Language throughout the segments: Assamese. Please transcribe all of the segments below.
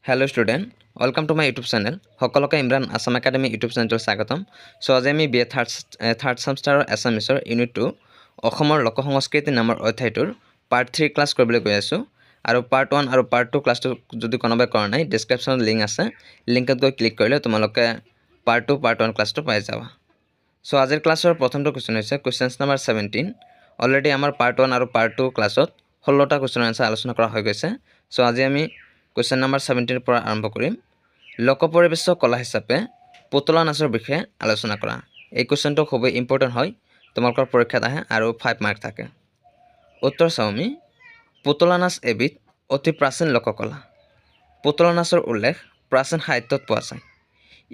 Hello student, welcome to my YouTube channel. সকলোকে ইমৰান আসাম একাডেমি YouTube চেনেলটো স্বাগতম। সো আজি আমি বিএ থাৰ্ড সেমিষ্টাৰৰ এছামিছৰ ইউনিট 2 অসমৰ লোক সংস্কৃতি নামৰ অধ্যায়টোৰ পাৰ্ট 3 ক্লাছ কৰিবলৈ গৈ আছো আৰু পাৰ্ট 1 আৰু পাৰ্ট 2 ক্লাছটো যদি কোনোবাই কৰা নাই ডেসক্ৰিপচনত লিংক আছে লিংকত গৈ ক্লিক কৰিলে তোমালোকে পাৰ্ট 2 পাৰ্ট 1 ক্লাছটো পাই যাবা। সো আজিৰ ক্লাছৰ প্ৰথমটো কোৱেশ্চন হৈছে কোৱেশ্চনছ নম্বৰ 17। অলৰেডি আমাৰ পাৰ্ট 1 আৰু পাৰ্ট 2 ক্লাছত 16টা কোৱেশ্চন আনসাৰ আলোচনা কৰা হৈ গৈছে। সো আজি আমি কোৱেশ্চন নম্বৰ 17 পৰা আৰম্ভ কৰিম। লোক পৰিবেশ কলা হিচাপে পুতলা নাচৰ বিষয়ে আলোচনা কৰা। এই কোৱেশ্চনটো খুব ইম্পৰ্টেন্ট হয়, তোমালোকৰ পৰীক্ষাত আহে আৰু 5 মাৰ্ক থাকে। উত্তৰ চাও আমি। পুতলা নাচ এবিধ অতি প্ৰাচীন লোককলা। পুতলা নাচৰ উল্লেখ প্ৰাচীন সাহিত্যত পোৱা যায়।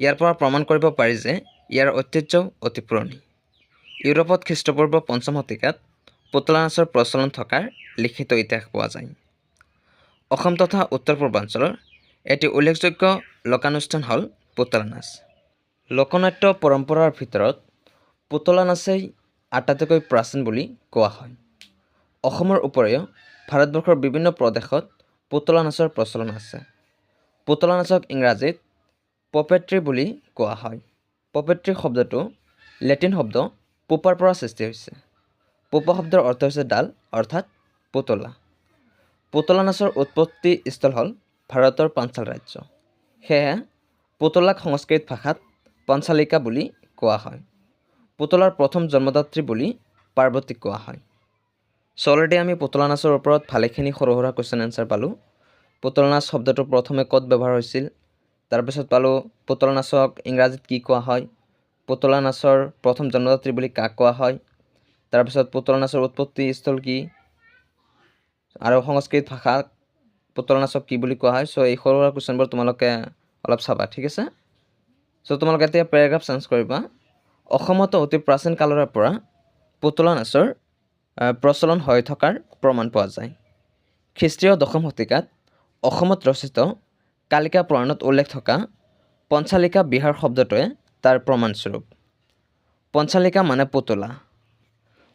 ইয়াৰ পৰা প্ৰমাণ কৰিব পাৰি যে ইয়াৰ ঐতিহ্য অতি পুৰণি। ইউৰোপত খ্ৰীষ্টপূৰ্ব 5ম শতিকাত পুতলা নাচৰ প্ৰচলন থকাৰ লিখিত ইতিহাস পোৱা যায়। অসম তথা উত্তৰ পূৰ্বাঞ্চলৰ এটি উল্লেখযোগ্য লোকানুষ্ঠান হ'ল পুতলা নাচ। লোকনাট্য পৰম্পৰাৰ ভিতৰত পুতলা নাচেই আটাইতকৈ প্ৰাচীন বুলি কোৱা হয়। অসমৰ উপৰিও ভাৰতবৰ্ষৰ বিভিন্ন প্ৰদেশত পুতলা নাচৰ প্ৰচলন আছে। পুতলা নাচক ইংৰাজীত পপেট্ৰি বুলি কোৱা হয়। পপেট্ৰি শব্দটো লেটিন শব্দ পোপাৰ পৰা সৃষ্টি হৈছে। পোপা শব্দৰ অৰ্থ হৈছে ডাল অৰ্থাৎ পুতলা। পুতলা নাচৰ উৎপত্তি স্থল হ'ল ভাৰতৰ পাঞ্চাল ৰাজ্য। সেয়ে পুতলাক সংস্কৃত ভাষাত পঞ্চালিকা বুলি কোৱা হয়। পুতলাৰ প্ৰথম জন্মদাত্ৰী বুলি পাৰ্বতীক কোৱা হয়। সো অলৰেডি আমি পুতলা নাচৰ ওপৰত ভালেখিনি সৰু সৰু কোৱেশ্চন আনসাৰ পালোঁ। পুতলা নাচ শব্দটো প্ৰথমে ক'ত ব্যৱহাৰ হৈছিল, তাৰপিছত পালোঁ পুতলা নাচক ইংৰাজীত কি কোৱা হয়, পুতলা নাচৰ প্ৰথম জন্মদাত্ৰী বুলি কাক কোৱা হয়, তাৰপিছত পুতলা নাচৰ উৎপত্তি স্থল কি আৰু সংস্কৃত ভাষাত পুতলা নাচক কি বুলি কোৱা হয়। সো এই সৰু সৰু কোৱেশ্চনবোৰ তোমালোকে অলপ চাবা, ঠিক আছে। সো তোমালোকে এতিয়া পেৰাগ্ৰাফ চেঞ্জ কৰিবা। অসমত অতি প্ৰাচীন কালৰে পৰা পুতলা নাচৰ প্ৰচলন হৈ থকাৰ প্ৰমাণ পোৱা যায়। খ্ৰীষ্টীয় 10ম শতিকাত অসমত ৰচিত কালিকা পুৰাণত উল্লেখ থকা পঞ্চালিকা বিহাৰ শব্দটোৱে তাৰ প্ৰমাণস্বৰূপ। পঞ্চালিকা মানে পুতলা।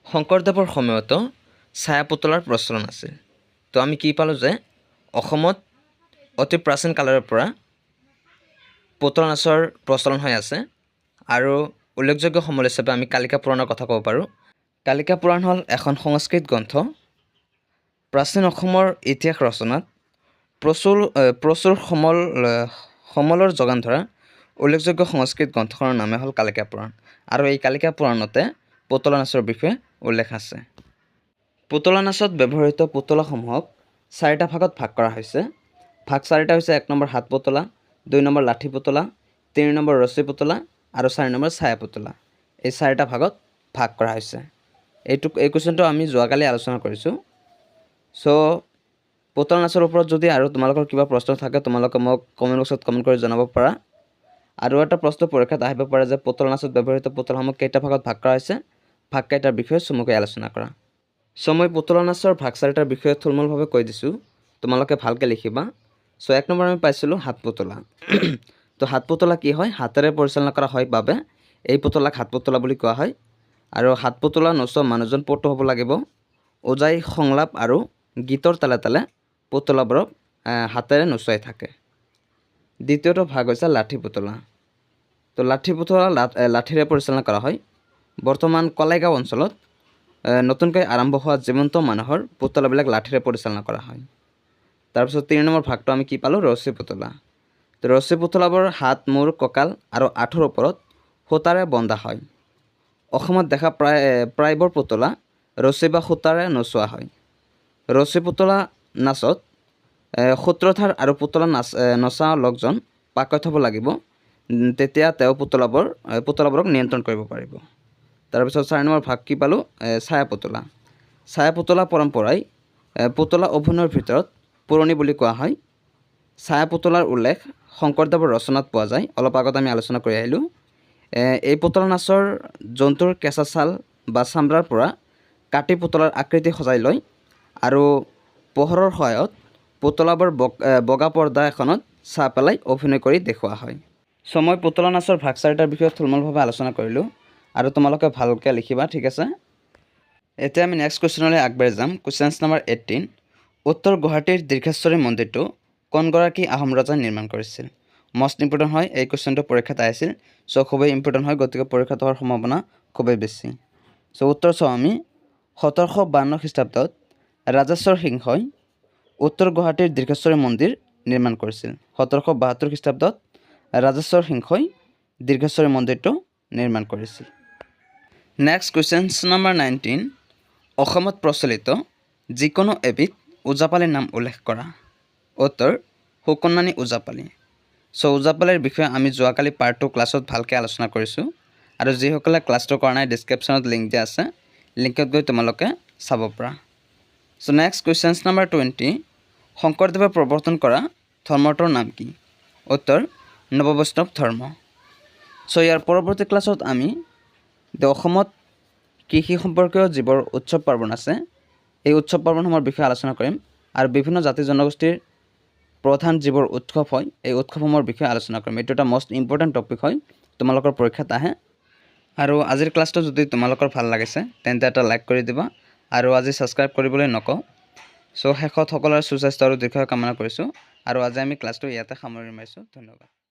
শংকৰদেৱৰ সময়তো ছায়া পুতলাৰ প্ৰচলন আছিল। তো আমি কি পালোঁ যে অসমত অতি প্ৰাচীন কালৰে পৰা পুতলা নাচৰ প্ৰচলন হৈ আছে আৰু উল্লেখযোগ্য সমল হিচাপে আমি কালিকা পুৰাণৰ কথা ক'ব পাৰোঁ। কালিকা পুৰাণ হ'ল এখন সংস্কৃত গ্ৰন্থ। প্ৰাচীন অসমৰ ইতিহাস ৰচনাত প্ৰচুৰ সমলৰ যোগান ধৰা উল্লেখযোগ্য সংস্কৃত গ্ৰন্থখনৰ নামে হ'ল কালিকা পুৰাণ আৰু এই কালিকা পুৰাণতে পুতলা নাচৰ বিষয়ে উল্লেখ আছে। পুতলা নাচত ব্যৱহৃত পুতলাসমূহক 4টা ভাগত ভাগ কৰা হৈছে। ভাগ 4টা হৈছে 1 নম্বৰ হাত পুতলা, 2 নম্বৰ লাঠি পুতলা, 3 নম্বৰ ৰছী পুতলা আৰু 4 নম্বৰ ছায়া পুতলা। এই 4টা ভাগত ভাগ কৰা হৈছে। এই কুৱেশ্চনটো আমি যোৱাকালি আলোচনা কৰিছোঁ। সো পুতলা নাচৰ ওপৰত যদি আৰু তোমালোকৰ কিবা প্ৰশ্ন থাকে তোমালোকে মোক কমেণ্ট বক্সত কমেণ্ট কৰি জনাব পাৰা। আৰু এটা প্ৰশ্ন পৰীক্ষাত আহিব পাৰে যে পুতলা নাচত ব্যৱহৃত পুতলাসমূহ কেইটা ভাগত ভাগ কৰা হৈছে, ভাগ কেইটাৰ বিষয়ে চমুকৈ আলোচনা কৰা। সো মই পুতলা নাচৰ ভাগ 4টাৰ বিষয়ে থুলমূলভাৱে কৈ দিছোঁ, তোমালোকে ভালকৈ লিখিবা। সো 1 নম্বৰ আমি পাইছিলোঁ হাত পুতলা। তো হাত পুতলা কি হয়, হাতেৰে পৰিচালনা কৰা হয় বাবে এই পুতলাক হাত পুতলা বুলি কোৱা হয়। আৰু হাত পুতলা নচোৱা মানুহজন পটু হ'ব লাগিব। ওজাই সংলাপ আৰু গীতৰ তালে তালে পুতলাবোৰক হাতেৰে নচুৱাই থাকে। দ্বিতীয়টো ভাগ হৈছে লাঠি পুতলা। তো লাঠি পুতলা লাঠিৰে পৰিচালনা কৰা হয়। বৰ্তমান কলাইগাঁও অঞ্চলত নতুনকৈ আৰম্ভ হোৱা জীৱন্ত মানুহৰ পুতলাবিলাক লাঠিৰে পৰিচালনা কৰা হয়। তাৰপিছত 3 নম্বৰ ভাগটো আমি কি পালোঁ, ৰছী পুতলা। তো ৰছী পুতলাবোৰ হাত, মূৰ, কঁকাল আৰু আঁঠুৰ ওপৰত সূতাৰে বন্ধা হয়। অসমত দেখা প্ৰায়বোৰ পুতলা ৰছী বা সূতাৰে নচোৱা হয়। ৰছী পুতলা নাচত সূত্ৰধাৰ আৰু পুতলা নচা লোকজন পাকৈত হ'ব লাগিব, তেতিয়া তেওঁ পুতলাবোৰক নিয়ন্ত্ৰণ কৰিব পাৰিব। তাৰপিছত 4 নম্বৰ ভাগ কি পালোঁ, ছায়া পুতলা। ছায়া পুতলা পৰম্পৰাই পুতলা অভিনয়ৰ ভিতৰত পুৰণি বুলি কোৱা হয়। ছায়া পুতলাৰ উল্লেখ শংকৰদেৱৰ ৰচনাত পোৱা যায়। অলপ আগত আমি আলোচনা কৰি আহিলোঁ। এই পুতলা নাচৰ জন্তুৰ কেঁচা ছাল বা চামৰাৰ পৰা কাটি পুতলাৰ আকৃতি সজাই লয় আৰু পোহৰৰ সহায়ত পুতলাবোৰ বগা পৰ্দা এখনত ছাঁ পেলাই অভিনয় কৰি দেখুওৱা হয়। সো মই পুতলা নাচৰ ভাগ 4টাৰ বিষয়ে থুলমূলভাৱে আলোচনা কৰিলোঁ আৰু তোমালোকে ভালকৈ লিখিবা, ঠিক আছে। এতিয়া আমি নেক্সট কুৱেশ্যনলৈ আগবাঢ়ি যাম। Question number 18। উত্তৰ গুৱাহাটীৰ দীৰ্ঘেশ্বৰী মন্দিৰটো কোনগৰাকী আহোম ৰজাই নিৰ্মাণ কৰিছিল মোস্ট ইম্পৰ্টেণ্ট হয় এই কোৱেশ্চনটো পৰীক্ষাত আহিছিল সো খুবেই ইম্পৰ্টেণ্ট হয় গতিকে পৰীক্ষাত হোৱাৰ সম্ভাৱনা খুবেই বেছি সো উত্তৰ চাওঁ আমি 1752 খ্ৰীষ্টাব্দত ৰাজেশ্বৰ সিংহই উত্তৰ গুৱাহাটীৰ দীৰ্ঘেশ্বৰী মন্দিৰ নিৰ্মাণ কৰিছিল 1772 খ্ৰীষ্টাব্দত ৰাজেশ্বৰ সিংহই দীৰ্ঘেশ্বৰী মন্দিৰটো নিৰ্মাণ কৰিছিল নেক্সট কুৱেশ্চন নম্বৰ 19 অসমত প্ৰচলিত যিকোনো এবিধ ওজাপালিৰ নাম উল্লেখ কৰা উত্তৰ হুকনমানি ওজাপালি সো ওজাপালিৰ বিষয়ে আমি যোৱাকালি পাৰ্ট 2 ক্লাছত ভালকৈ আলোচনা কৰিছোঁ আৰু যিসকলে ক্লাছটো কৰা নাই ডেছক্ৰিপশ্যনত লিংক দিয়া আছে লিংকত গৈ তোমালোকে চাব পৰা সো নেক্সট কুৱেশ্চন নম্বৰ 20 শংকৰদেৱে প্ৰৱৰ্তন কৰা ধৰ্মটোৰ নাম কি উত্তৰ নৱবৈষ্ণৱ ধৰ্ম সো ইয়াৰ পৰৱৰ্তী ক্লাছত আমি অসমত কৃষি সম্পৰ্কীয় যিবোৰ উৎসৱ পাৰ্বণ আছে এই উৎসৱ পাৰ্বণসমূহৰ বিষয়ে আলোচনা কৰিম আৰু বিভিন্ন জাতি জনগোষ্ঠীৰ প্ৰধান যিবোৰ উৎসৱ হয় এই উৎসৱসমূহৰ বিষয়ে আলোচনা কৰিম এইটো এটা মোস্ট ইম্পৰ্টেণ্ট টপিক হয় তোমালোকৰ পৰীক্ষাত আহে আৰু আজিৰ ক্লাছটো যদি তোমালোকৰ ভাল লাগিছে তেন্তে এটা লাইক কৰি দিবা আৰু আজি সাবস্ক্ৰাইব কৰিবলৈ নকওঁ সো শেষত সকলোৰে সুস্বাস্থ্য আৰু দীৰ্ঘায়ু কামনা কৰিছোঁ আৰু আজি আমি ক্লাছটো ইয়াতে সামৰি মাৰিছোঁ ধন্যবাদ